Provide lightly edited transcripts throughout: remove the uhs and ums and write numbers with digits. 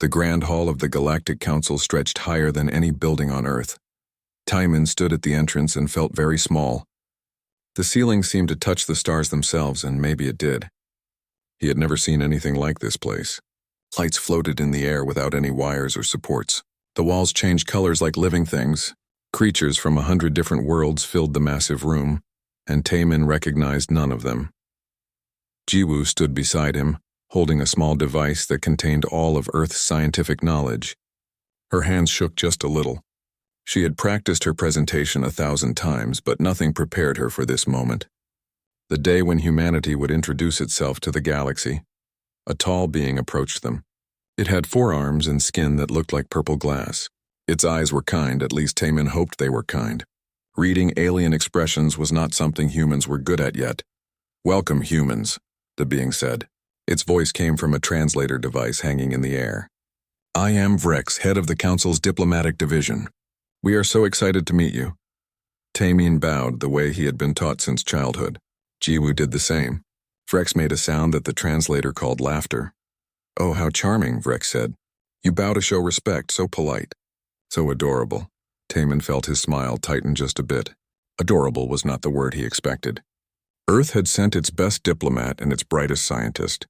The grand hall of the Galactic Council stretched higher than any building on Earth. Timon stood at the entrance and felt very small. The ceiling seemed to touch the stars themselves, and maybe it did. He had never seen anything like this place. Lights floated in the air without any wires or supports. The walls changed colors like living things. Creatures from 100 different worlds filled the massive room, and Timon recognized none of them. Jiwoo stood beside him, holding a small device that contained all of Earth's scientific knowledge. Her hands shook just a little. She had practiced her presentation 1,000 times, but nothing prepared her for this moment. The day when humanity would introduce itself to the galaxy. A tall being approached them. It had 4 arms and skin that looked like purple glass. Its eyes were kind, at least Timon hoped they were kind. Reading alien expressions was not something humans were good at yet. "Welcome, humans," the being said. Its voice came from a translator device hanging in the air. "I am Vrex, head of the Council's diplomatic division. We are so excited to meet you." Timon bowed the way he had been taught since childhood. Jiwoo did the same. Vrex made a sound that the translator called laughter. "Oh, how charming," Vrex said. "You bow to show respect, so polite." So adorable. Timon felt his smile tighten just a bit. Adorable was not the word he expected. Earth had sent its best diplomat and its brightest scientist.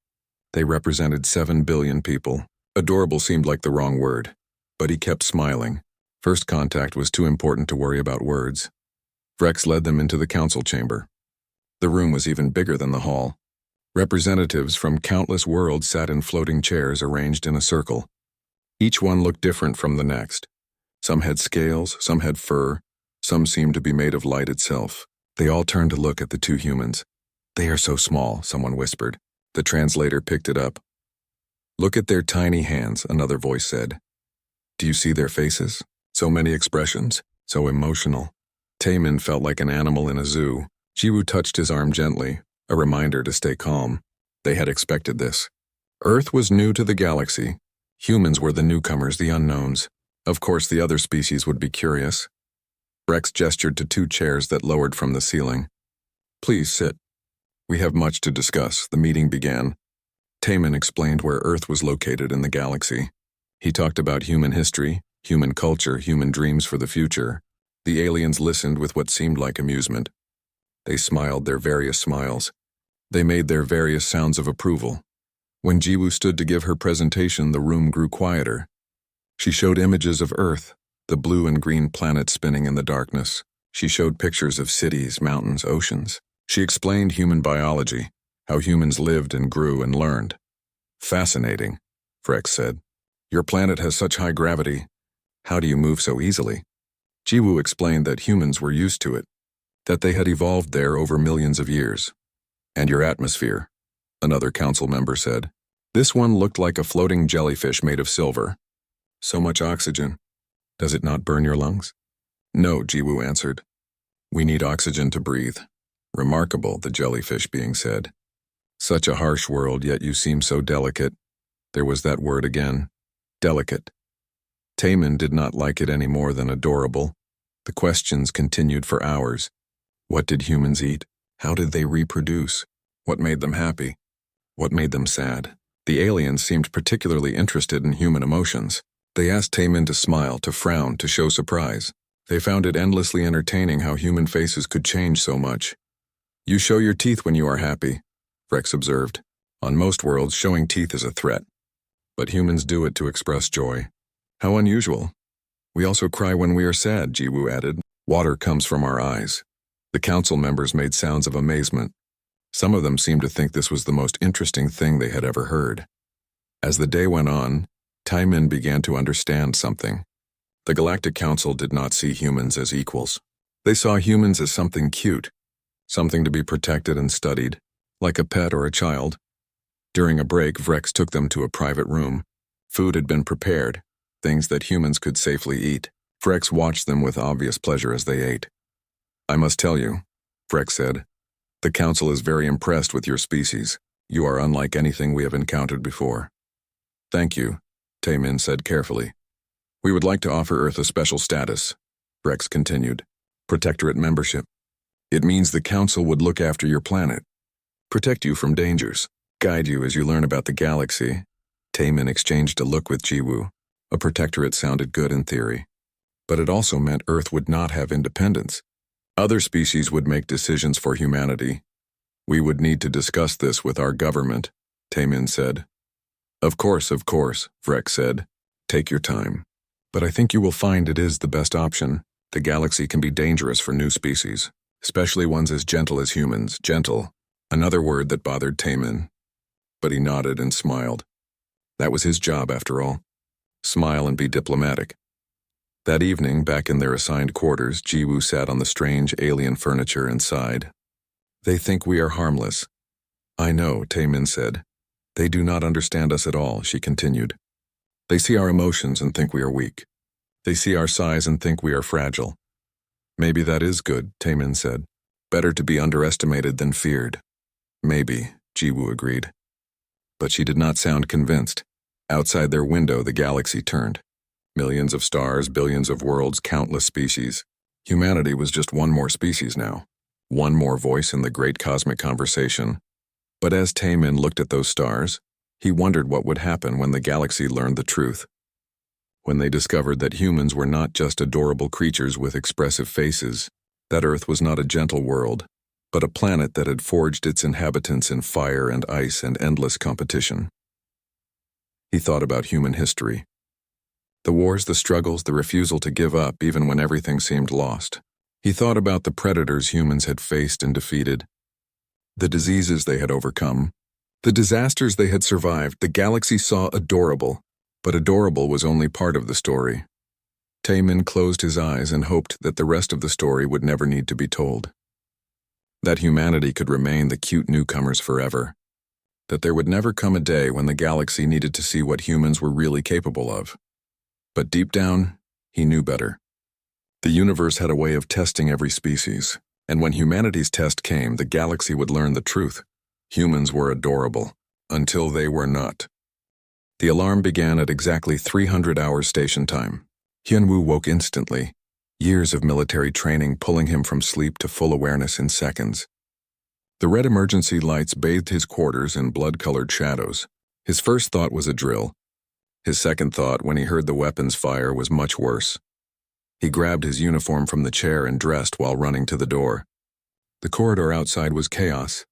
They represented 7 billion people. Adorable seemed like the wrong word, but he kept smiling. First contact was too important to worry about words. Vrex led them into the council chamber. The room was even bigger than the hall. Representatives from countless worlds sat in floating chairs arranged in a circle. Each one looked different from the next. Some had scales, some had fur, some seemed to be made of light itself. They all turned to look at the 2 humans. "They are so small," someone whispered. The translator picked it up. "Look at their tiny hands," another voice said. "Do you see their faces? So many expressions, so emotional." Timon felt like an animal in a zoo. Jiwoo touched his arm gently, a reminder to stay calm. They had expected this. Earth was new to the galaxy. Humans were the newcomers, the unknowns. Of course, the other species would be curious. Rex gestured to 2 chairs that lowered from the ceiling. "Please sit. We have much to discuss." The meeting began. Timon explained where Earth was located in the galaxy. He talked about human history, human culture, human dreams for the future. The aliens listened with what seemed like amusement. They smiled their various smiles. They made their various sounds of approval. When Jiwoo stood to give her presentation, the room grew quieter. She showed images of Earth, the blue and green planets spinning in the darkness. She showed pictures of cities, mountains, oceans. She explained human biology, how humans lived and grew and learned. "Fascinating," Vrex said. "Your planet has such high gravity. How do you move so easily?" Jiwoo explained that humans were used to it, that they had evolved there over millions of years. "And your atmosphere," another council member said. "This one looked like a floating jellyfish made of silver. So much oxygen. Does it not burn your lungs?" "No," Jiwoo answered. "We need oxygen to breathe." "Remarkable," the jellyfish being said. "Such a harsh world, yet you seem so delicate." There was that word again. Delicate. Timon did not like it any more than adorable. The questions continued for hours. What did humans eat? How did they reproduce? What made them happy? What made them sad? The aliens seemed particularly interested in human emotions. They asked Timon to smile, to frown, to show surprise. They found it endlessly entertaining how human faces could change so much. "You show your teeth when you are happy," Rex observed. "On most worlds, showing teeth is a threat. But humans do it to express joy. How unusual." "We also cry when we are sad," Jiwoo added. "Water comes from our eyes." The council members made sounds of amazement. Some of them seemed to think this was the most interesting thing they had ever heard. As the day went on, Timon began to understand something. The Galactic Council did not see humans as equals. They saw humans as something cute, something to be protected and studied, like a pet or a child. During a break, Vrex took them to a private room. Food had been prepared, things that humans could safely eat. Vrex watched them with obvious pleasure as they ate. "I must tell you," Vrex said, "the Council is very impressed with your species. You are unlike anything we have encountered before." "Thank you," Timon said carefully. "We would like to offer Earth a special status," Vrex continued. "Protectorate membership. It means the Council would look after your planet, protect you from dangers, guide you as you learn about the galaxy, Taemin exchanged a look with Jiwoo. A protectorate sounded good in theory. But it also meant Earth would not have independence. Other species would make decisions for humanity. We would need to discuss this with our government, Taemin said. Of course, Vrek said. Take your time. But I think you will find it is the best option. The galaxy can be dangerous for new species, especially ones as gentle as humans. Gentle, another word that bothered Taemin. But he nodded and smiled. That was his job, after all. Smile and be diplomatic. That evening, back in their assigned quarters, Jiwoo sat on the strange alien furniture and sighed. They think we are harmless. I know, Taemin said. They do not understand us at all, she continued. They see our emotions and think we are weak. They see our size and think we are fragile. Maybe that is good, Taemin said. Better to be underestimated than feared. Maybe, Jiwoo agreed. But she did not sound convinced. Outside their window, the galaxy turned. Millions of stars, billions of worlds, countless species. Humanity was just one more species now. One more voice in the great cosmic conversation. But as Taemin looked at those stars, he wondered what would happen when the galaxy learned the truth. When they discovered that humans were not just adorable creatures with expressive faces, that Earth was not a gentle world, but a planet that had forged its inhabitants in fire and ice and endless competition. He thought about human history. The wars, the struggles, the refusal to give up even when everything seemed lost. He thought about the predators humans had faced and defeated, the diseases they had overcome, the disasters they had survived. The galaxy saw adorable, but adorable was only part of the story. Taemin closed his eyes and hoped that the rest of the story would never need to be told. That humanity could remain the cute newcomers forever. That there would never come a day when the galaxy needed to see what humans were really capable of. But deep down, he knew better. The universe had a way of testing every species, and when humanity's test came, the galaxy would learn the truth. Humans were adorable, until they were not. The alarm began at exactly 300 hours station time. Hyunwoo woke instantly, years of military training pulling him from sleep to full awareness in seconds. The red emergency lights bathed his quarters in blood-colored shadows. His first thought was a drill. His second thought, when he heard the weapons fire, was much worse. He grabbed his uniform from the chair and dressed while running to the door. The corridor outside was chaos.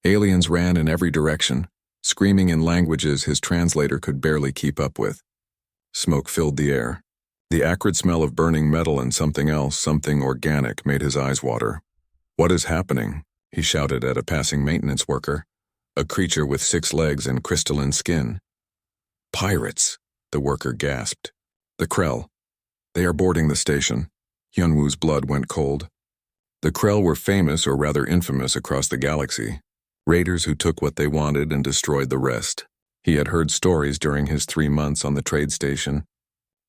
Aliens ran in every direction, screaming in languages his translator could barely keep up with. Smoke filled the air. The acrid smell of burning metal and something else, something organic, made his eyes water. What is happening? He shouted at a passing maintenance worker, a creature with 6 legs and crystalline skin. Pirates, the worker gasped. The Krell. They are boarding the station. Hyunwoo's blood went cold. The Krell were famous, or rather infamous, across the galaxy. Raiders who took what they wanted and destroyed the rest. He had heard stories during his 3 months on the trade station.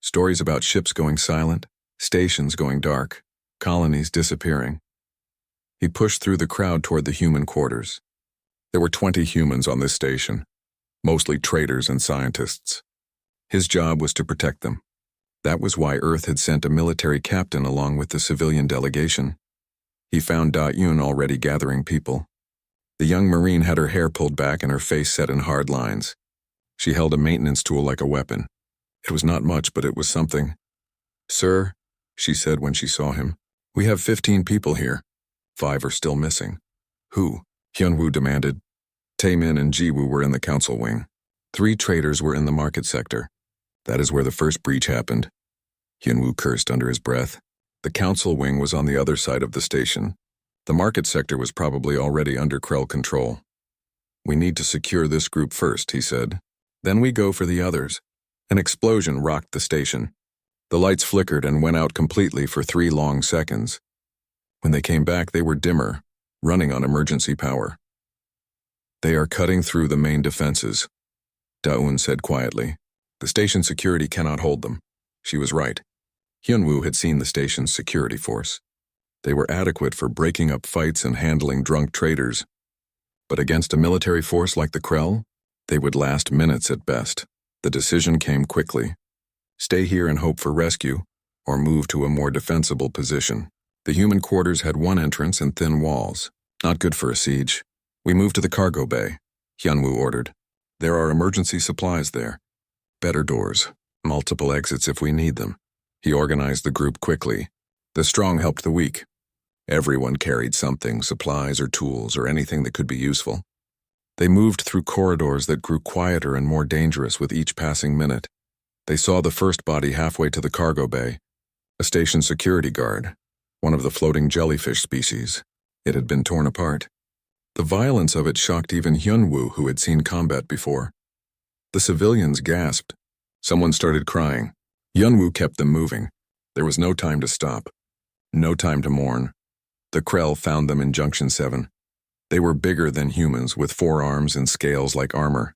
Stories about ships going silent, stations going dark, colonies disappearing. He pushed through the crowd toward the human quarters. There were 20 humans on this station, mostly traders and scientists. His job was to protect them. That was why Earth had sent a military captain along with the civilian delegation. He found Da-Yoon already gathering people. The young Marine had her hair pulled back and her face set in hard lines. She held a maintenance tool like a weapon. It was not much, but it was something. Sir, she said when she saw him, we have 15 people here. 5 are still missing. Who? Hyunwoo demanded. Taemin and Jiwoo were in the council wing. 3 traders were in the market sector. That is where the first breach happened. Hyunwoo cursed under his breath. The council wing was on the other side of the station. The market sector was probably already under Krell control. We need to secure this group first, he said. Then we go for the others. An explosion rocked the station. The lights flickered and went out completely for 3 long seconds. When they came back, they were dimmer, running on emergency power. They are cutting through the main defenses, Da-Eun said quietly. The station security cannot hold them. She was right. Hyunwoo had seen the station's security force. They were adequate for breaking up fights and handling drunk traders. But against a military force like the Krell, they would last minutes at best. The decision came quickly. Stay here and hope for rescue, or move to a more defensible position. The human quarters had 1 entrance and thin walls. Not good for a siege. We moved to the cargo bay, Hyunwoo ordered. There are emergency supplies there. Better doors. Multiple exits if we need them. He organized the group quickly. The strong helped the weak. Everyone carried something, supplies or tools or anything that could be useful. They moved through corridors that grew quieter and more dangerous with each passing minute. They saw the first body halfway to the cargo bay. A station security guard, one of the floating jellyfish species. It had been torn apart. The violence of it shocked even Hyunwoo, who had seen combat before. The civilians gasped. Someone started crying. Hyunwoo kept them moving. There was no time to stop. No time to mourn. The Krell found them in Junction 7. They were bigger than humans, with 4 arms and scales like armor.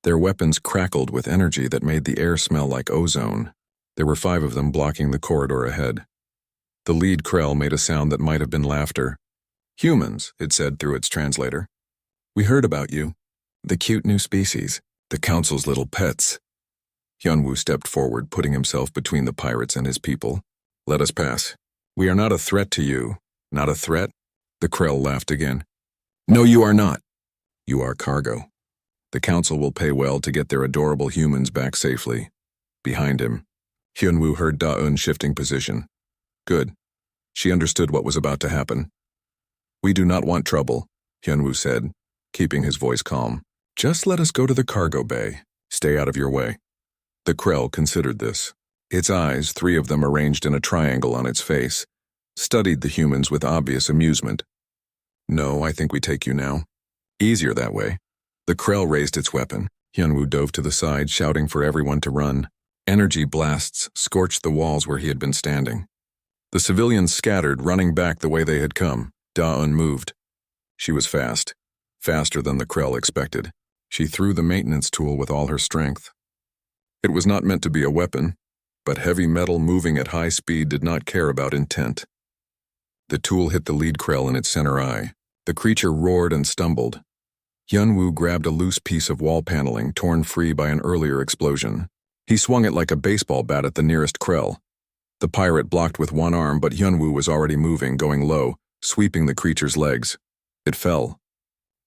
Their weapons crackled with energy that made the air smell like ozone. There were 5 of them blocking the corridor ahead. The lead Krell made a sound that might have been laughter. "Humans," it said through its translator. "We heard about you. The cute new species. The Council's little pets." Hyunwoo stepped forward, putting himself between the pirates and his people. "Let us pass. We are not a threat to you." "Not a threat?" The Krell laughed again. "No, you are not. You are cargo. The Council will pay well to get their adorable humans back safely." Behind him, Hyunwoo heard Da-eun shifting position. Good. She understood what was about to happen. "We do not want trouble," Hyunwoo said, keeping his voice calm. "Just let us go to the cargo bay. Stay out of your way." The Krell considered this. Its eyes, 3 of them arranged in a triangle on its face, studied the humans with obvious amusement. "No, I think we take you now. Easier that way." The Krell raised its weapon. Hyunwoo dove to the side, shouting for everyone to run. Energy blasts scorched the walls where he had been standing. The civilians scattered, running back the way they had come. Da-eun moved. She was fast. Faster than the Krell expected. She threw the maintenance tool with all her strength. It was not meant to be a weapon, but heavy metal moving at high speed did not care about intent. The tool hit the lead Krell in its center eye. The creature roared and stumbled. Hyunwoo grabbed a loose piece of wall paneling torn free by an earlier explosion. He swung it like a baseball bat at the nearest Krell. The pirate blocked with one arm, but Hyunwoo was already moving, going low, sweeping the creature's legs. It fell.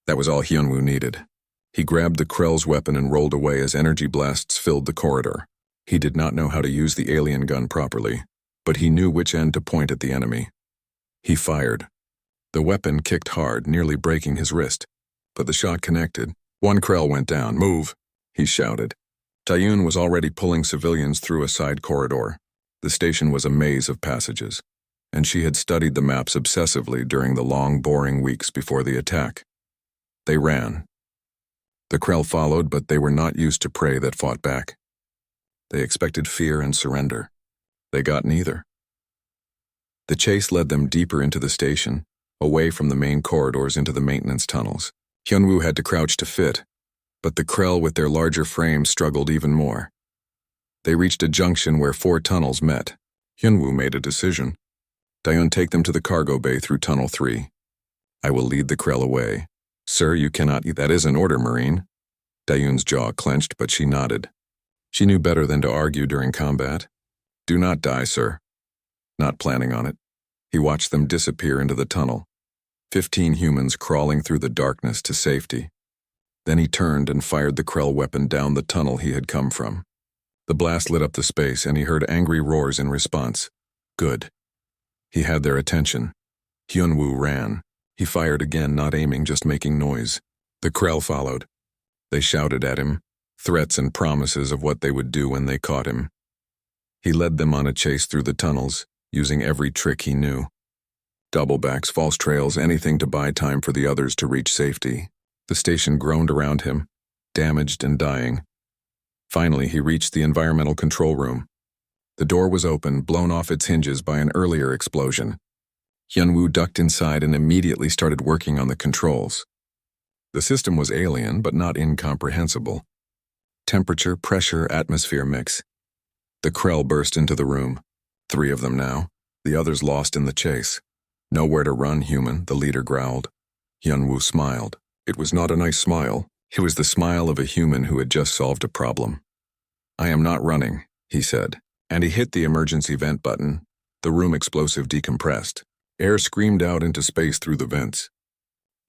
That was all Hyunwoo needed. He grabbed the Krell's weapon and rolled away as energy blasts filled the corridor. He did not know how to use the alien gun properly, but he knew which end to point at the enemy. He fired. The weapon kicked hard, nearly breaking his wrist, but the shot connected. One Krell went down. "Move," he shouted. Taeyoon was already pulling civilians through a side corridor. The station was a maze of passages, and she had studied the maps obsessively during the long, boring weeks before the attack. They ran. The Krell followed, but they were not used to prey that fought back. They expected fear and surrender. They got neither. The chase led them deeper into the station, away from the main corridors into the maintenance tunnels. Hyunwoo had to crouch to fit, but the Krell with their larger frames struggled even more. They reached a junction where 4 tunnels met. Hyunwoo made a decision. "Taeyoon, take them to the cargo bay through Tunnel 3. I will lead the Krell away." "Sir, you cannot. That is an order, Marine." Taeyoon's jaw clenched, but she nodded. She knew better than to argue during combat. "Do not die, sir." Not planning on it. He watched them disappear into the tunnel. 15 humans crawling through the darkness to safety. Then he turned and fired the Krell weapon down the tunnel he had come from. The blast lit up the space, and he heard angry roars in response. Good. He had their attention. Hyunwoo ran. He fired again, not aiming, just making noise. The Krell followed. They shouted at him, threats and promises of what they would do when they caught him. He led them on a chase through the tunnels, using every trick he knew. Doublebacks, false trails, anything to buy time for the others to reach safety. The station groaned around him, damaged and dying. Finally, he reached the environmental control room. The door was open, blown off its hinges by an earlier explosion. Hyunwoo ducked inside and immediately started working on the controls. The system was alien, but not incomprehensible. Temperature, pressure, atmosphere mix. The Krell burst into the room. 3 of them now, the others lost in the chase. "Nowhere to run, human," the leader growled. Hyunwoo smiled. It was not a nice smile. It was the smile of a human who had just solved a problem. "I am not running," he said, and he hit the emergency vent button. The room explosive decompressed. Air screamed out into space through the vents.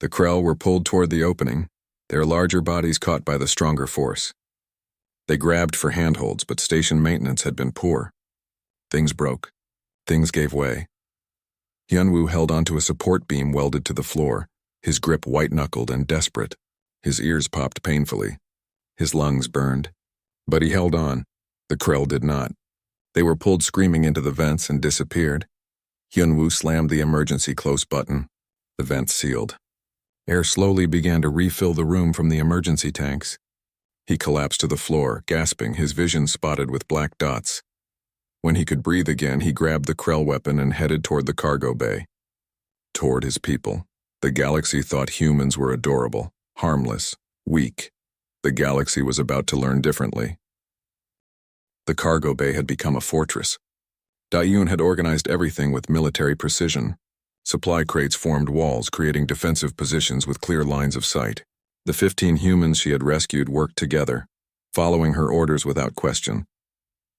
The Krell were pulled toward the opening. their larger bodies caught by the stronger force. They grabbed for handholds, but station maintenance had been poor. Things broke. Things gave way. Hyunwoo held onto a support beam welded to the floor, his grip white-knuckled and desperate. His ears popped painfully. His lungs burned. But he held on. The Krell did not. They were pulled screaming into the vents and disappeared. Hyunwoo slammed the emergency close button. The vents sealed. Air slowly began to refill the room from the emergency tanks. He collapsed to the floor, gasping, his vision spotted with black dots. When he could breathe again, he grabbed the Krell weapon and headed toward the cargo bay. Toward his people. The galaxy thought humans were adorable, harmless, weak. The galaxy was about to learn differently. The cargo bay had become a fortress. Dayun had organized everything with military precision. Supply crates formed walls, creating defensive positions with clear lines of sight. The 15 humans she had rescued worked together, following her orders without question.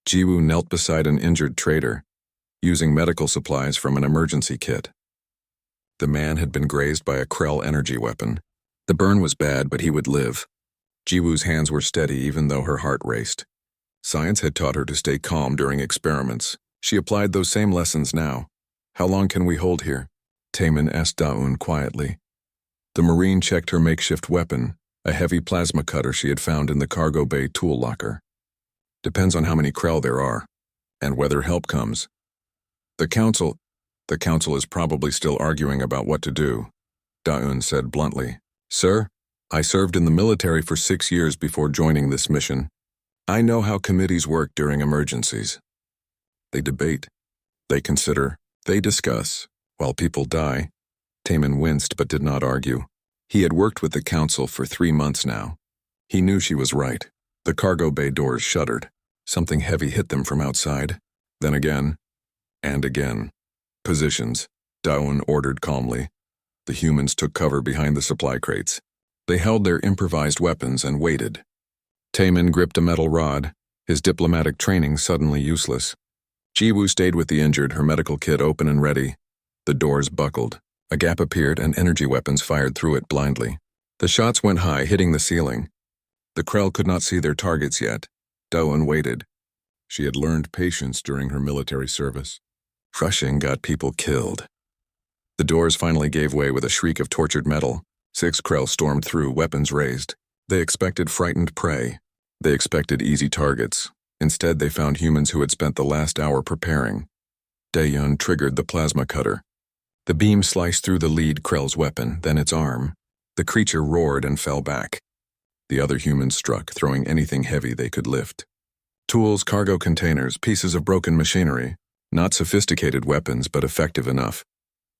Jiwoo knelt beside an injured trader, using medical supplies from an emergency kit. The man had been grazed by a Krell energy weapon. The burn was bad, but he would live. Jiwoo's hands were steady even though her heart raced. Science had taught her to stay calm during experiments. She applied those same lessons now. "How long can we hold here?" Taemin asked Daeun quietly. The Marine checked her makeshift weapon, a heavy plasma cutter she had found in the cargo bay tool locker. "Depends on how many Krell there are, and whether help comes. The Council is probably still arguing about what to do," Daeun said bluntly. "Sir, I served in the military for 6 years before joining this mission. I know how committees work during emergencies. They debate, they consider, they discuss, while people die." Taemin winced but did not argue. He had worked with the Council for 3 months now. He knew she was right. The cargo bay doors shuddered. Something heavy hit them from outside. Then again, and again. "Positions," Daeun ordered calmly. The humans took cover behind the supply crates. They held their improvised weapons and waited. Taemin gripped a metal rod, his diplomatic training suddenly useless. Jiwoo stayed with the injured, her medical kit open and ready. The doors buckled. A gap appeared and energy weapons fired through it blindly. The shots went high, hitting the ceiling. The Krell could not see their targets yet. Daeun waited. She had learned patience during her military service. Rushing got people killed. The doors finally gave way with a shriek of tortured metal. 6 Krell stormed through, weapons raised. They expected frightened prey. They expected easy targets. Instead, they found humans who had spent the last hour preparing. Daeun triggered the plasma cutter. The beam sliced through the lead Krell's weapon, then its arm. The creature roared and fell back. The other humans struck, throwing anything heavy they could lift. Tools, cargo containers, pieces of broken machinery. Not sophisticated weapons, but effective enough.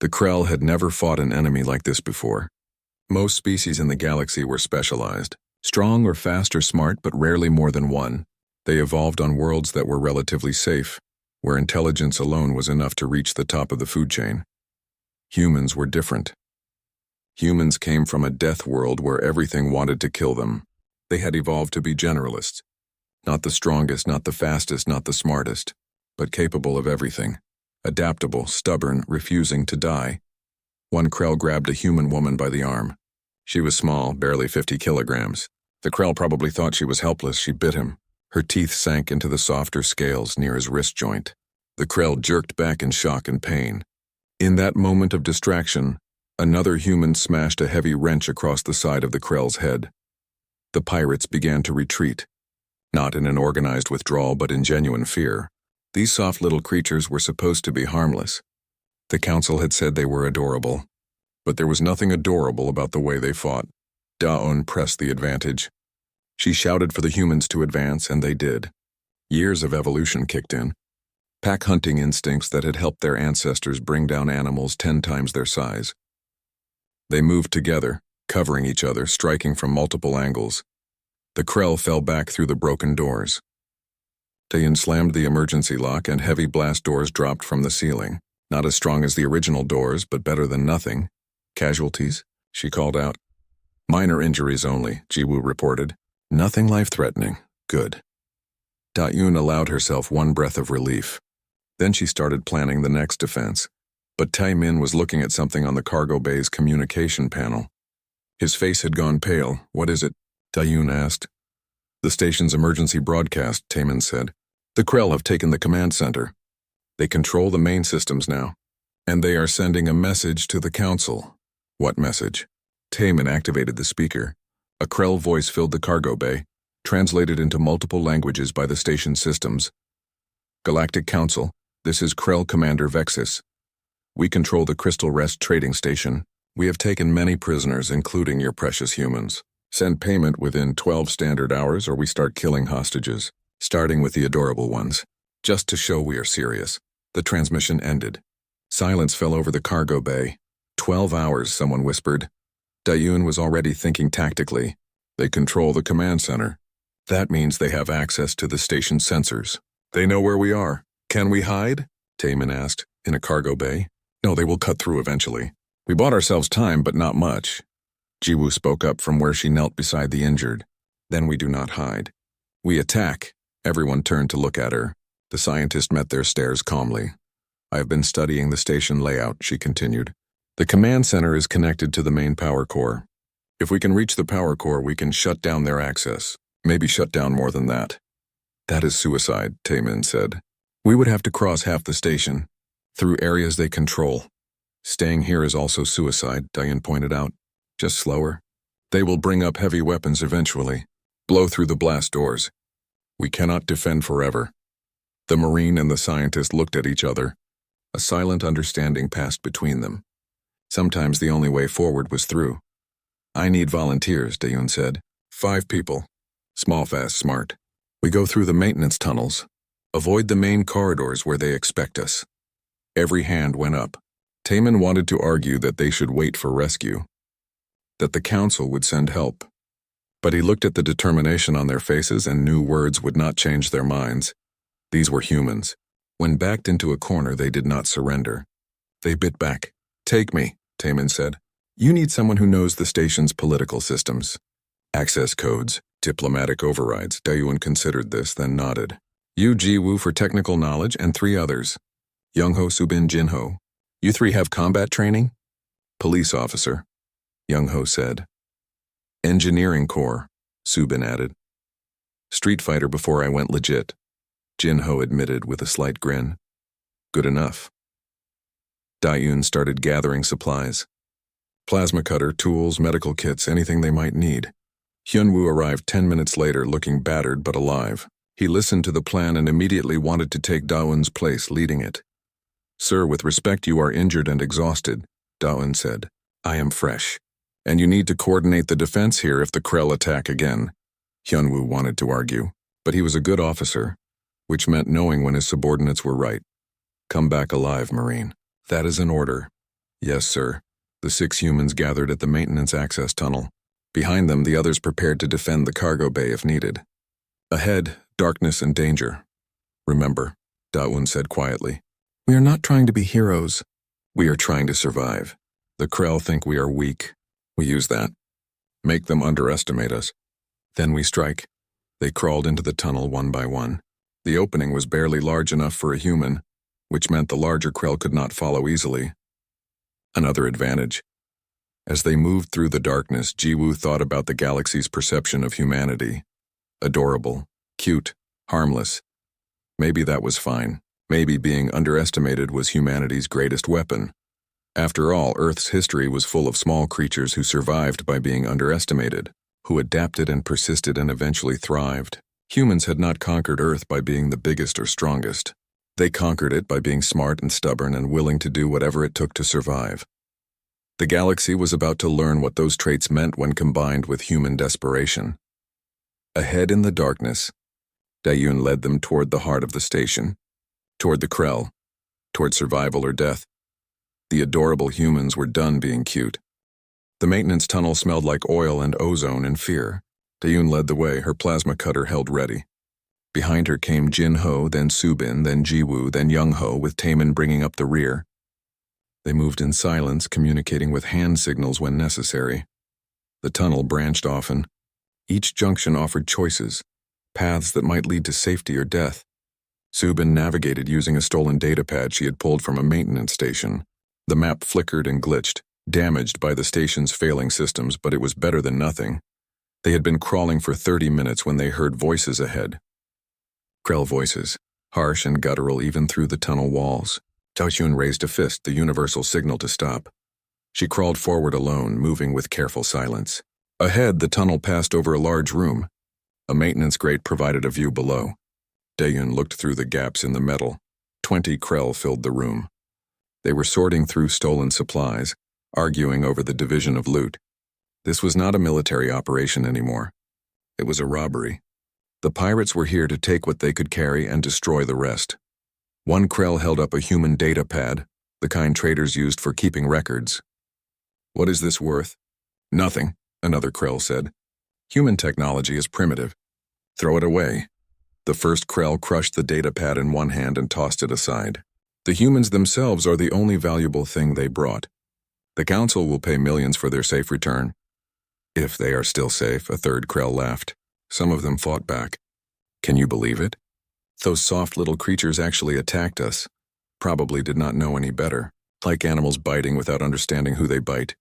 The Krell had never fought an enemy like this before. Most species in the galaxy were specialized. Strong or fast or smart, but rarely more than one. They evolved on worlds that were relatively safe, where intelligence alone was enough to reach the top of the food chain. Humans were different. Humans came from a death world where everything wanted to kill them. They had evolved to be generalists. Not the strongest, not the fastest, not the smartest, but capable of everything. Adaptable, stubborn, refusing to die. One Krell grabbed a human woman by the arm. She was small, barely 50 kilograms. The Krell probably thought she was helpless. She bit him. Her teeth sank into the softer scales near his wrist joint. The Krell jerked back in shock and pain. In that moment of distraction, another human smashed a heavy wrench across the side of the Krell's head. The pirates began to retreat. Not in an organized withdrawal, but in genuine fear. These soft little creatures were supposed to be harmless. The Council had said they were adorable. But there was nothing adorable about the way they fought. Daeun pressed the advantage. She shouted for the humans to advance, and they did. Years of evolution kicked in. Pack hunting instincts that had helped their ancestors bring down animals 10 times their size. They moved together, covering each other, striking from multiple angles. The Krell fell back through the broken doors. Daeun slammed the emergency lock and heavy blast doors dropped from the ceiling. Not as strong as the original doors, but better than nothing. "Casualties?" she called out. "Minor injuries only," Jiwoo reported. "Nothing life-threatening. Good." Daeun allowed herself one breath of relief. Then she started planning the next defense. But Taemin was looking at something on the cargo bay's communication panel. His face had gone pale. "What is it?" Dayun asked. "The station's emergency broadcast," Taman said. "The Krell have taken the command center. They control the main systems now. And they are sending a message to the council." "What message?" Taman activated the speaker. A Krell voice filled the cargo bay, translated into multiple languages by the station systems. "Galactic Council, this is Krell Commander Vexus. We control the Crystal Rest trading station. We have taken many prisoners, including your precious humans. Send payment within 12 standard hours or we start killing hostages, starting with the adorable ones. Just to show we are serious." The transmission ended. Silence fell over the cargo bay. 12 hours, someone whispered. Dayun was already thinking tactically. They control the command center. That means they have access to the station sensors. They know where we are. "Can we hide?" Taman asked. "In a cargo bay?" "No, they will cut through eventually. We bought ourselves time, but not much." Jiwoo spoke up from where she knelt beside the injured. "Then we do not hide. We attack." Everyone turned to look at her. The scientist met their stares calmly. "I have been studying the station layout," she continued. "The command center is connected to the main power core. If we can reach the power core, we can shut down their access. Maybe shut down more than that." "That is suicide," Taman said. "We would have to cross half the station, through areas they control. Staying here is also suicide," Dayun pointed out. "Just slower. They will bring up heavy weapons eventually. Blow through the blast doors. We cannot defend forever." The Marine and the scientist looked at each other. A silent understanding passed between them. Sometimes the only way forward was through. "I need volunteers," Dayun said. 5 people. Small, fast, smart. We go through the maintenance tunnels. Avoid the main corridors where they expect us." Every hand went up. Taman wanted to argue that they should wait for rescue, that the council would send help. But he looked at the determination on their faces and knew words would not change their minds. These were humans. When backed into a corner, they did not surrender. They bit back. "Take me," Taman said. "You need someone who knows the station's political systems. Access codes, diplomatic overrides." Dayun considered this, then nodded. "You, Jiwoo, for technical knowledge, and 3 others. Youngho, Subin, Jinho. You 3 have combat training?" "Police officer," Youngho said. "Engineering corps," Subin added. "Street fighter before I went legit," Jinho admitted with a slight grin. "Good enough." Dayun started gathering supplies. Plasma cutter, tools, medical kits, anything they might need. Hyunwoo arrived 10 minutes later looking battered but alive. He listened to the plan and immediately wanted to take Dawon's place leading it. "Sir, with respect, you are injured and exhausted," Dawon said. "I am fresh. And you need to coordinate the defense here if the Krell attack again." Hyunwoo wanted to argue, but he was a good officer, which meant knowing when his subordinates were right. "Come back alive, Marine." "That is an order." "Yes, sir." The 6 humans gathered at the maintenance access tunnel. Behind them, the others prepared to defend the cargo bay if needed. Ahead, darkness and danger. "Remember," Dawon said quietly, "we are not trying to be heroes. We are trying to survive. The Krell think we are weak. We use that. Make them underestimate us. Then we strike." They crawled into the tunnel one by one. The opening was barely large enough for a human, which meant the larger Krell could not follow easily. Another advantage. As they moved through the darkness, Jiwoo thought about the galaxy's perception of humanity. Adorable, cute, harmless. Maybe that was fine. Maybe being underestimated was humanity's greatest weapon. After all, Earth's history was full of small creatures who survived by being underestimated, who adapted and persisted and eventually thrived. Humans had not conquered Earth by being the biggest or strongest. They conquered it by being smart and stubborn and willing to do whatever it took to survive. The galaxy was about to learn what those traits meant when combined with human desperation. Ahead in the darkness, Dayun led them toward the heart of the station, toward the Krell, toward survival or death. The adorable humans were done being cute. The maintenance tunnel smelled like oil and ozone and fear. Dayun led the way, her plasma cutter held ready. Behind her came Jinho, then Subin, then Jiwoo, then Youngho, with Taman bringing up the rear. They moved in silence, communicating with hand signals when necessary. The tunnel branched often. Each junction offered choices, paths that might lead to safety or death. Subin navigated using a stolen datapad she had pulled from a maintenance station. The map flickered and glitched, damaged by the station's failing systems, but it was better than nothing. They had been crawling for 30 minutes when they heard voices ahead. Krell voices, harsh and guttural even through the tunnel walls. Taoyun raised a fist, the universal signal to stop. She crawled forward alone, moving with careful silence. Ahead, the tunnel passed over a large room. A maintenance grate provided a view below. Taoyun looked through the gaps in the metal. 20 Krell filled the room. They were sorting through stolen supplies, arguing over the division of loot. This was not a military operation anymore. It was a robbery. The pirates were here to take what they could carry and destroy the rest. One Krell held up a human data pad, the kind traders used for keeping records. "What is this worth?" "Nothing," another Krell said. "Human technology is primitive. Throw it away." The first Krell crushed the data pad in one hand and tossed it aside. "The humans themselves are the only valuable thing they brought. The Council will pay millions for their safe return." "If they are still safe," a third Krell laughed. Some of them fought back. "Can you believe it? Those soft little creatures actually attacked us. Probably did not know any better, like animals biting without understanding who they bite."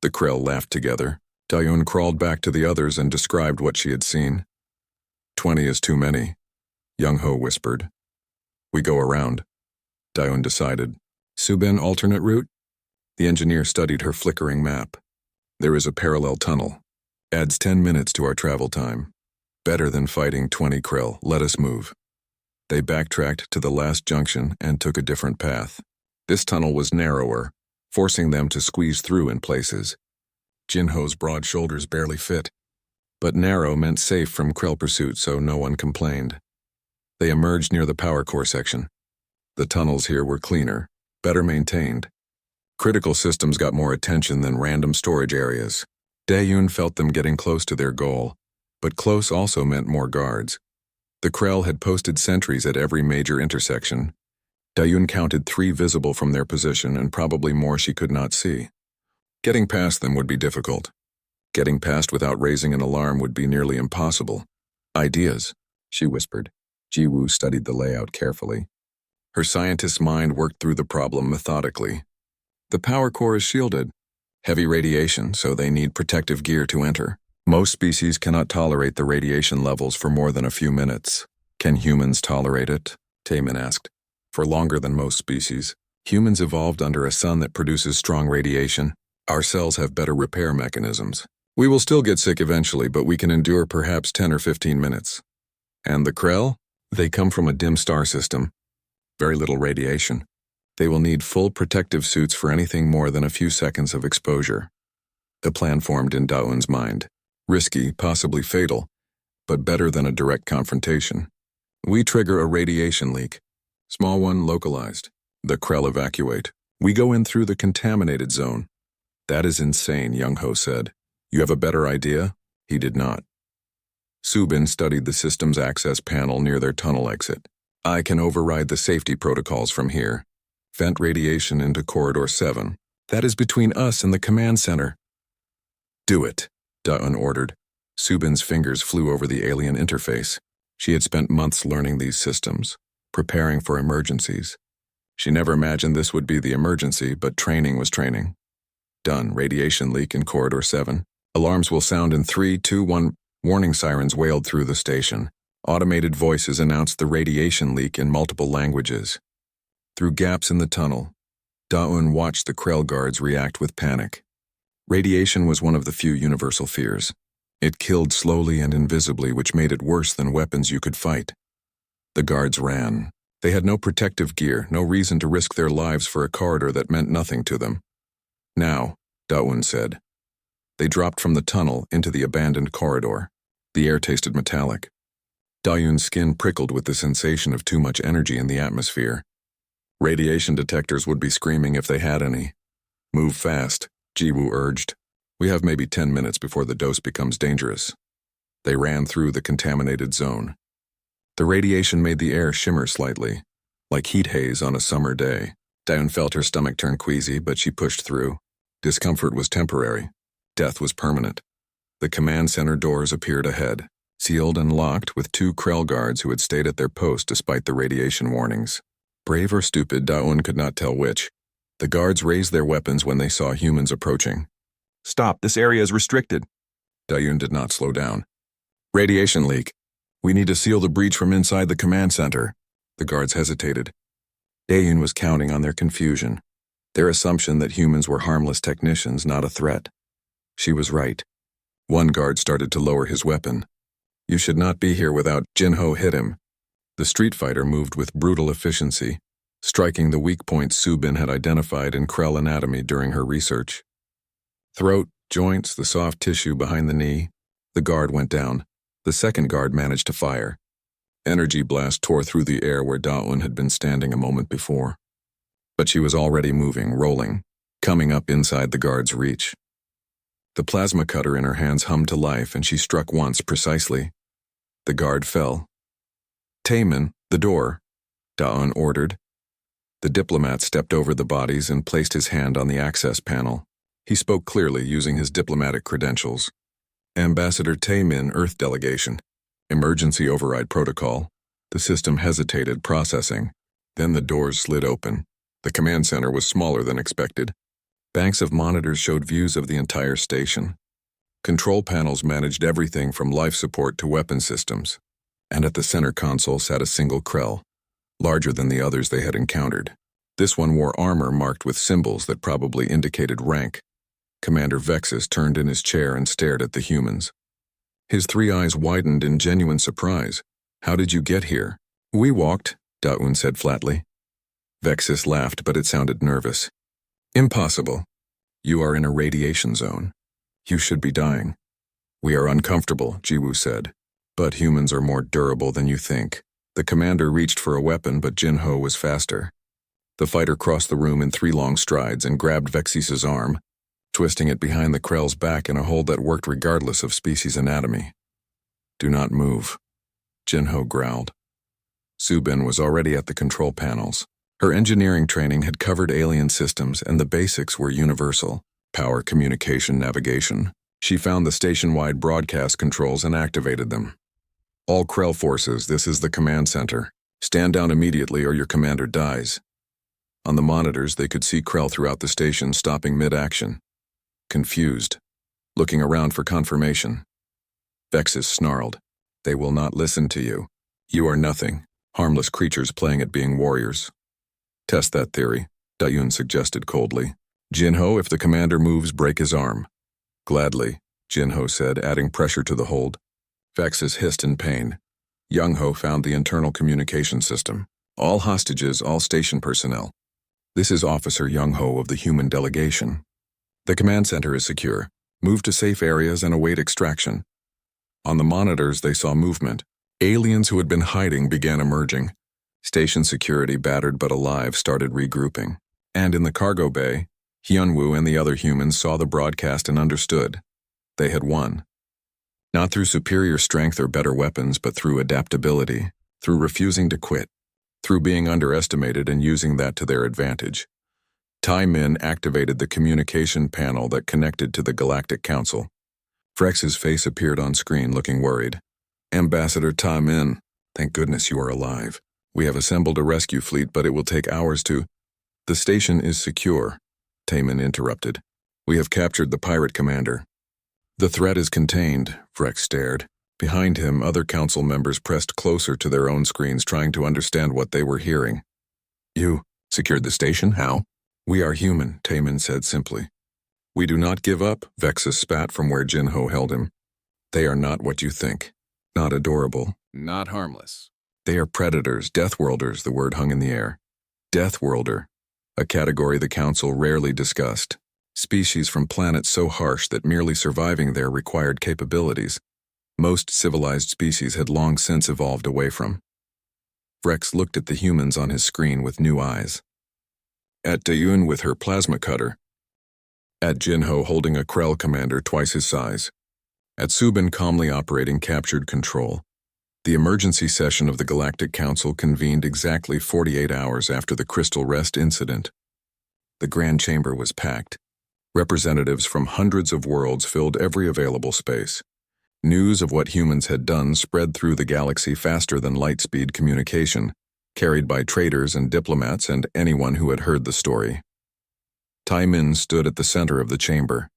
The Krell laughed together. Taoyun crawled back to the others and described what she had seen. 20 is too many, Young Ho whispered. "We go around," Taoyun decided. "Subin alternate route?" The engineer studied her flickering map. "There is a parallel tunnel. Adds 10 minutes to our travel time. Better than fighting 20 Krell. Let us move." They backtracked to the last junction and took a different path. This tunnel was narrower, forcing them to squeeze through in places. Jinho's broad shoulders barely fit. But narrow meant safe from Krell pursuit, so no one complained. They emerged near the power core section. The tunnels here were cleaner, better maintained. Critical systems got more attention than random storage areas. Taoyun felt them getting close to their goal, but close also meant more guards. The Krell had posted sentries at every major intersection. Taoyun counted 3 visible from their position and probably more she could not see. Getting past them would be difficult. Getting past without raising an alarm would be nearly impossible. "Ideas," she whispered. Jiwoo studied the layout carefully. Her scientist's mind worked through the problem methodically. The power core is shielded. Heavy radiation, so they need protective gear to enter. Most species cannot tolerate the radiation levels for more than a few minutes. "Can humans tolerate it?" Taemin asked. "For longer than most species. Humans evolved under a sun that produces strong radiation. Our cells have better repair mechanisms. We will still get sick eventually, but we can endure perhaps 10 or 15 minutes. And the Krell? They come from a dim star system. Very little radiation. They will need full protective suits for anything more than a few seconds of exposure." A plan formed in Taoyun's mind. Risky, possibly fatal, but better than a direct confrontation. "We trigger a radiation leak. Small one, localized. The Krell evacuate. We go in through the contaminated zone." "That is insane," Young Ho said. "You have a better idea?" He did not. Subin studied the system's access panel near their tunnel exit. "I can override the safety protocols from here. Vent radiation into Corridor 7. That is between us and the command center." "Do it," Taoyun ordered. Subin's fingers flew over the alien interface. She had spent months learning these systems, preparing for emergencies. She never imagined this would be the emergency, but training was training. "Done. Radiation leak in Corridor 7. Alarms will sound in 3, 2, 1. Warning sirens wailed through the station. Automated voices announced the radiation leak in multiple languages. Through gaps in the tunnel, Taoyun watched the Krell guards react with panic. Radiation was one of the few universal fears. It killed slowly and invisibly, which made it worse than weapons you could fight. The guards ran. They had no protective gear, no reason to risk their lives for a corridor that meant nothing to them. "Now," Taoyun said. They dropped from the tunnel into the abandoned corridor. The air tasted metallic. Taoyun's skin prickled with the sensation of too much energy in the atmosphere. Radiation detectors would be screaming if they had any. "Move fast," Jiwoo urged. "We have maybe 10 minutes before the dose becomes dangerous." They ran through the contaminated zone. The radiation made the air shimmer slightly, like heat haze on a summer day. Taoyun felt her stomach turn queasy, but she pushed through. Discomfort was temporary. Death was permanent. The command center doors appeared ahead, sealed and locked with 2 Krell guards who had stayed at their post despite the radiation warnings. Brave or stupid, Taoyun could not tell which. The guards raised their weapons when they saw humans approaching. Stop, this area is restricted. Dayun did not slow down. Radiation leak. We need to seal the breach from inside the command center. The guards hesitated. Dayun was counting on their confusion, their assumption that humans were harmless technicians, not a threat. She was right. One guard started to lower his weapon. You should not be here without. Jinho hit him. The street fighter moved with brutal efficiency, striking the weak points Subin had identified in Krell anatomy during her research. Throat, joints, the soft tissue behind the knee. The guard went down. The second guard managed to fire. Energy blast tore through the air where Daun had been standing a moment before. But she was already moving, rolling, coming up inside the guard's reach. The plasma cutter in her hands hummed to life, and she struck once precisely. The guard fell. Taemin, the door, Daun ordered. The diplomat stepped over the bodies and placed his hand on the access panel. He spoke clearly, using his diplomatic credentials. Ambassador Taemin, Earth Delegation. Emergency override protocol. The system hesitated, processing. Then the doors slid open. The command center was smaller than expected. Banks of monitors showed views of the entire station. Control panels managed everything from life support to weapon systems. And at the center console sat a single Krell, larger than the others they had encountered. This one wore armor marked with symbols that probably indicated rank. Commander Vexus turned in his chair and stared at the humans. His three eyes widened in genuine surprise. How did you get here? We walked, Daun said flatly. Vexus laughed, but it sounded nervous. Impossible. You are in a radiation zone. You should be dying. We are uncomfortable, Jiwoo said. But humans are more durable than you think. The commander reached for a weapon, but Jinho was faster. The fighter crossed the room in 3 long strides and grabbed Vexus's arm, twisting it behind the Krell's back in a hold that worked regardless of species anatomy. Do not move, Jinho growled. Subin was already at the control panels. Her engineering training had covered alien systems, and the basics were universal. Power, communication, navigation. She found the station-wide broadcast controls and activated them. All Krell forces, this is the command center. Stand down immediately or your commander dies. On the monitors, they could see Krell throughout the station, stopping mid-action. Confused, looking around for confirmation. Vexus snarled. They will not listen to you. You are nothing, harmless creatures playing at being warriors. Test that theory, Dayun suggested coldly. Jinho, if the commander moves, break his arm. Gladly, Jinho said, adding pressure to the hold. Vexus hissed in pain. Youngho found the internal communication system. All hostages, all station personnel. This is Officer Youngho of the human delegation. The command center is secure. Move to safe areas and await extraction. On the monitors, they saw movement. Aliens who had been hiding began emerging. Station security, battered but alive, started regrouping. And in the cargo bay, Hyunwoo and the other humans saw the broadcast and understood. They had won. Not through superior strength or better weapons, but through adaptability, through refusing to quit, through being underestimated and using that to their advantage. Taemin activated the communication panel that connected to the Galactic Council. Frex's face appeared on screen, looking worried. Ambassador Taemin, thank goodness you are alive. We have assembled a rescue fleet, but it will take hours to... The station is secure, Taemin interrupted. We have captured the pirate commander. The threat is contained, Frex stared. Behind him, other council members pressed closer to their own screens, trying to understand what they were hearing. You secured the station? How? We are human, Taemin said simply. We do not give up, Vexus spat from where Jinho held him. They are not what you think. Not adorable. Not harmless. They are predators, deathworlders, the word hung in the air. Deathworlder, a category the Council rarely discussed. Species from planets so harsh that merely surviving there required capabilities most civilized species had long since evolved away from. Frex looked at the humans on his screen with new eyes. At Dayun with her plasma cutter. At Jinho holding a Krell commander twice his size. At Subin calmly operating captured control. The emergency session of the Galactic Council convened exactly 48 hours after the Crystal Rest incident. The Grand Chamber was packed. Representatives from hundreds of worlds filled every available space. News of what humans had done spread through the galaxy faster than light-speed communication, carried by traders and diplomats and anyone who had heard the story. Min stood at the center of the chamber.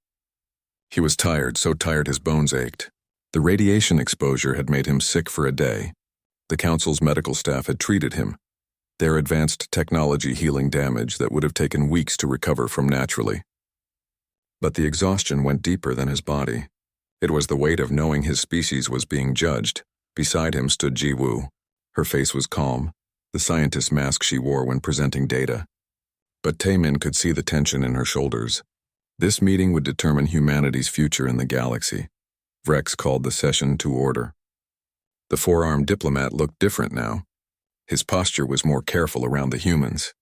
He was tired, so tired his bones ached. The radiation exposure had made him sick for a day. The council's medical staff had treated him, their advanced technology healing damage that would have taken weeks to recover from naturally. But the exhaustion went deeper than his body. It was the weight of knowing his species was being judged. Beside him stood Ji-woo. Her face was calm, the scientist mask she wore when presenting data. But Taemin could see the tension in her shoulders. This meeting would determine humanity's future in the galaxy. Vrex called the session to order. The four-armed diplomat looked different now. His posture was more careful around the humans.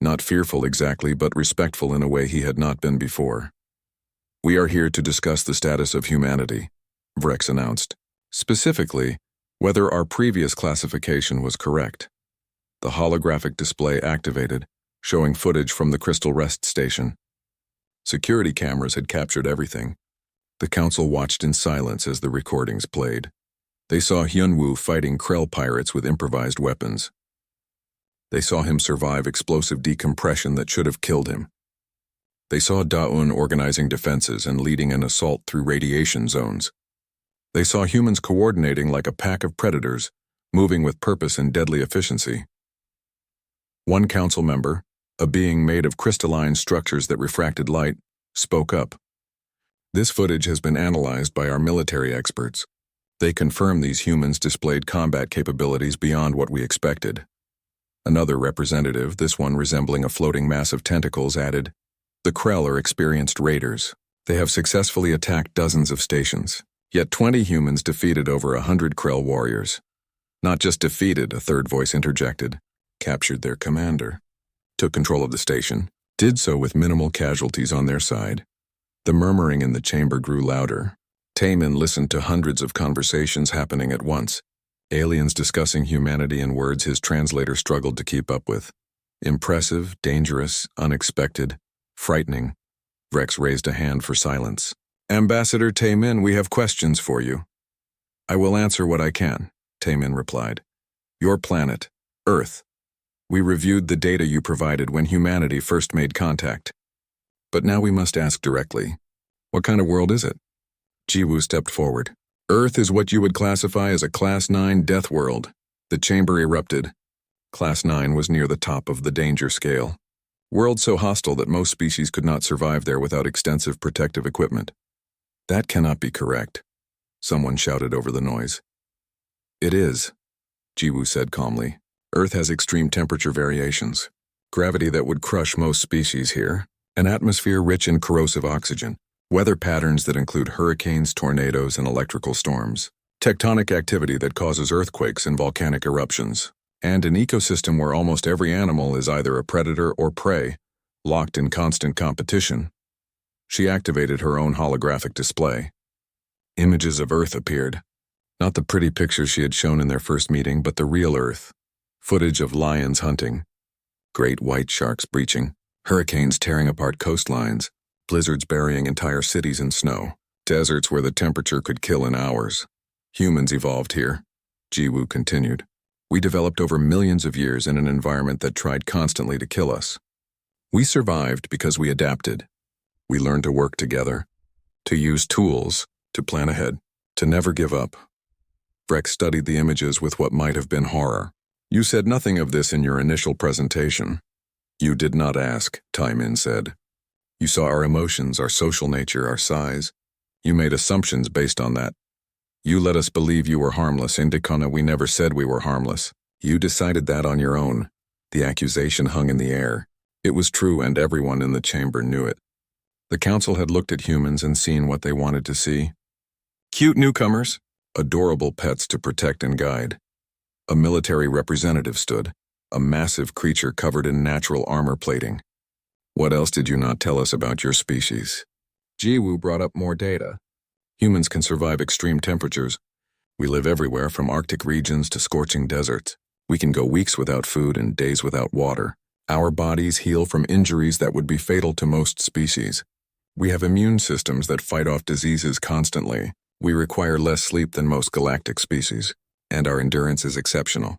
Not fearful exactly, but respectful in a way he had not been before. "We are here to discuss the status of humanity," Vrex announced. "Specifically, whether our previous classification was correct." The holographic display activated, showing footage from the Crystal Rest Station. Security cameras had captured everything. The council watched in silence as the recordings played. They saw Hyunwoo fighting Krell pirates with improvised weapons. They saw him survive explosive decompression that should have killed him. They saw Da-un organizing defenses and leading an assault through radiation zones. They saw humans coordinating like a pack of predators, moving with purpose and deadly efficiency. One council member, a being made of crystalline structures that refracted light, spoke up. "This footage has been analyzed by our military experts. They confirm these humans displayed combat capabilities beyond what we expected." Another representative, this one resembling a floating mass of tentacles, added, "The Krell are experienced raiders. They have successfully attacked dozens of stations. Yet 20 humans defeated over 100 Krell warriors." "Not just defeated," a third voice interjected. "Captured their commander. Took control of the station. Did so with minimal casualties on their side." The murmuring in the chamber grew louder. Taemin listened to hundreds of conversations happening at once. Aliens discussing humanity in words his translator struggled to keep up with. Impressive, dangerous, unexpected, frightening. Vrex raised a hand for silence. "Ambassador Taemin, we have questions for you." "I will answer what I can," Taemin replied. "Your planet, Earth. We reviewed the data you provided when humanity first made contact. But now we must ask directly, what kind of world is it?" Ji-woo stepped forward. "Earth is what you would classify as a Class 9 death world." The chamber erupted. Class 9 was near the top of the danger scale. World so hostile that most species could not survive there without extensive protective equipment. "That cannot be correct," someone shouted over the noise. "It is," Ji-woo said calmly. "Earth has extreme temperature variations, gravity that would crush most species here, an atmosphere rich in corrosive oxygen, weather patterns that include hurricanes, tornadoes, and electrical storms, tectonic activity that causes earthquakes and volcanic eruptions, and an ecosystem where almost every animal is either a predator or prey, locked in constant competition." She activated her own holographic display. Images of Earth appeared. Not the pretty pictures she had shown in their first meeting, but the real Earth. Footage of lions hunting, great white sharks breaching, hurricanes tearing apart coastlines, blizzards burying entire cities in snow, deserts where the temperature could kill in hours. "Humans evolved here," Ji-woo continued. "We developed over millions of years in an environment that tried constantly to kill us. We survived because we adapted. We learned to work together, to use tools, to plan ahead, to never give up." Vrex studied the images with what might have been horror. "You said nothing of this in your initial presentation." "You did not ask," Taemin said. "You saw our emotions, our social nature, our size. You made assumptions based on that. You let us believe you were harmless, Indicana. We never said we were harmless. You decided that on your own." The accusation hung in the air. It was true, and everyone in the chamber knew it. The council had looked at humans and seen what they wanted to see. Cute newcomers, adorable pets to protect and guide. A military representative stood, a massive creature covered in natural armor plating. "What else did you not tell us about your species?" Ji-woo brought up more data. "Humans can survive extreme temperatures. We live everywhere from Arctic regions to scorching deserts. We can go weeks without food and days without water. Our bodies heal from injuries that would be fatal to most species. We have immune systems that fight off diseases constantly. We require less sleep than most galactic species, and our endurance is exceptional.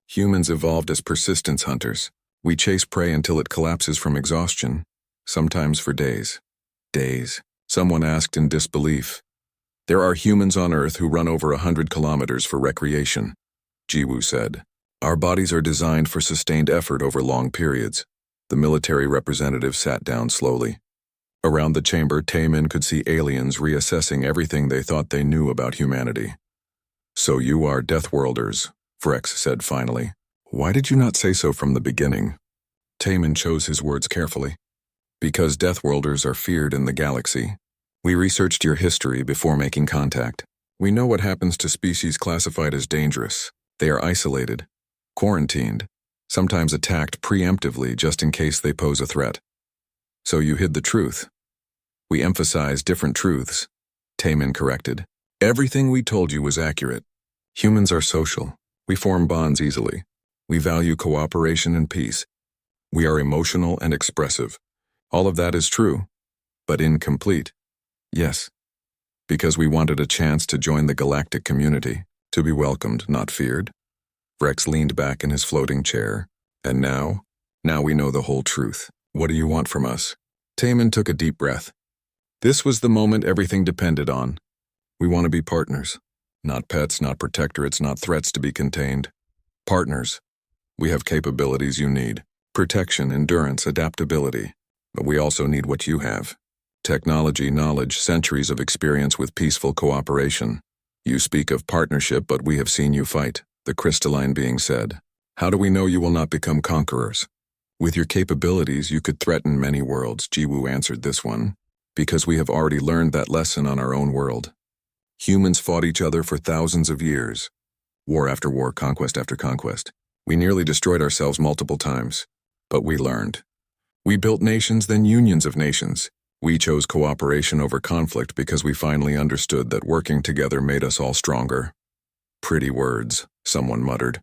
Humans evolved as persistence hunters. We chase prey until it collapses from exhaustion. sometimes for days. Days. Someone asked in disbelief. There are humans on Earth who run over 100 kilometers for recreation, Jiwoo said. Our bodies are designed for sustained effort over long periods. The military representative sat down slowly. Around the chamber, Taemin could see aliens reassessing everything they thought they knew about humanity. So you are Deathworlders, Frex said finally. Why did you not say so from the beginning? Taemin chose his words carefully. Because Deathworlders are feared in the galaxy. We researched your history before making contact. We know what happens to species classified as dangerous. They are isolated, quarantined, sometimes attacked preemptively just in case they pose a threat. So you hid the truth. We emphasize different truths, Taemin corrected. Everything we told you was accurate. Humans are social. We form bonds easily. We value cooperation and peace. We are emotional and expressive. All of that is true, but incomplete. Yes, because we wanted a chance to join the galactic community, to be welcomed, not feared. Rex leaned back in his floating chair. And now we know the whole truth. What do you want from us? Taemin took a deep breath. This was the moment everything depended on. We want to be partners. Not pets, not protectorates, not threats to be contained. Partners. We have capabilities you need. Protection, endurance, adaptability. But we also need what you have. Technology, knowledge, centuries of experience with peaceful cooperation. You speak of partnership, but we have seen you fight, the crystalline being said. How do we know you will not become conquerors? With your capabilities, you could threaten many worlds, Jiwoo answered this one. Because we have already learned that lesson on our own world. Humans fought each other for thousands of years. War after war, conquest after conquest. We nearly destroyed ourselves multiple times. But we learned. We built nations, then unions of nations. We chose cooperation over conflict because we finally understood that working together made us all stronger. Pretty words, someone muttered.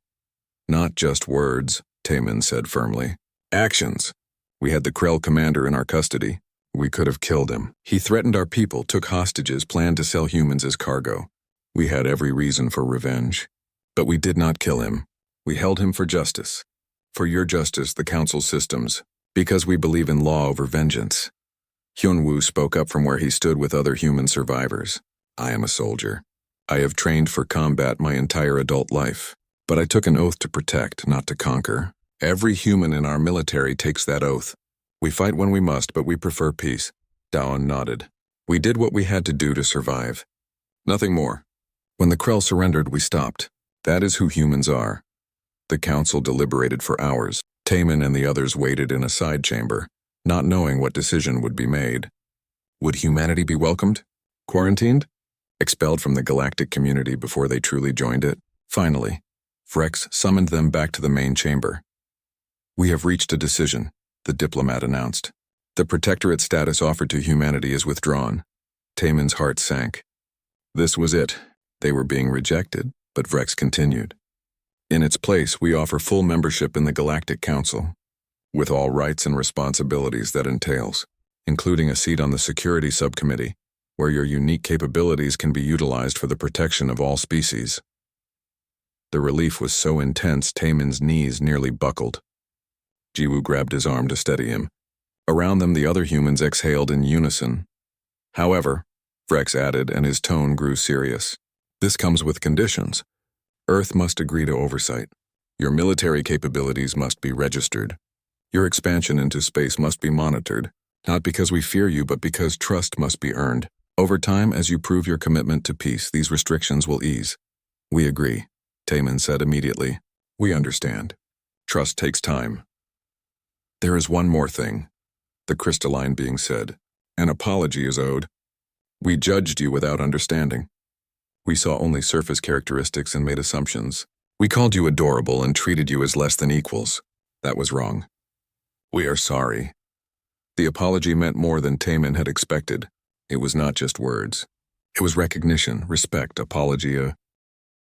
Not just words, Taemin said firmly. Actions. We had the Krell commander in our custody. We could have killed him. He threatened our people, took hostages, planned to sell humans as cargo. We had every reason for revenge. But we did not kill him. We held him for justice. For your justice, the Council systems. Because we believe in law over vengeance. Hyunwoo spoke up from where he stood with other human survivors. I am a soldier. I have trained for combat my entire adult life. But I took an oath to protect, not to conquer. Every human in our military takes that oath. We fight when we must, but we prefer peace. Daon nodded. We did what we had to do to survive. Nothing more. When the Krell surrendered, we stopped. That is who humans are. The Council deliberated for hours. Taemin and the others waited in a side chamber, not knowing what decision would be made. Would humanity be welcomed? Quarantined? Expelled from the galactic community before they truly joined it? Finally, Frex summoned them back to the main chamber. We have reached a decision, the diplomat announced. The protectorate status offered to humanity is withdrawn. Taemin's heart sank. This was it. They were being rejected, but Vrex continued. In its place, we offer full membership in the Galactic Council, with all rights and responsibilities that entails, including a seat on the Security Subcommittee, where your unique capabilities can be utilized for the protection of all species. The relief was so intense, Taemin's knees nearly buckled. Jiwoo grabbed his arm to steady him. Around them, the other humans exhaled in unison. However, Frex added, and his tone grew serious. This comes with conditions. Earth must agree to oversight. Your military capabilities must be registered. Your expansion into space must be monitored, not because we fear you, but because trust must be earned. Over time, as you prove your commitment to peace, these restrictions will ease. We agree, Taemin said immediately. We understand. Trust takes time. There is one more thing, the crystalline being said. An apology is owed. We judged you without understanding. We saw only surface characteristics and made assumptions. We called you adorable and treated you as less than equals. That was wrong. We are sorry. The apology meant more than Taemin had expected. It was not just words. It was recognition, respect, apology, a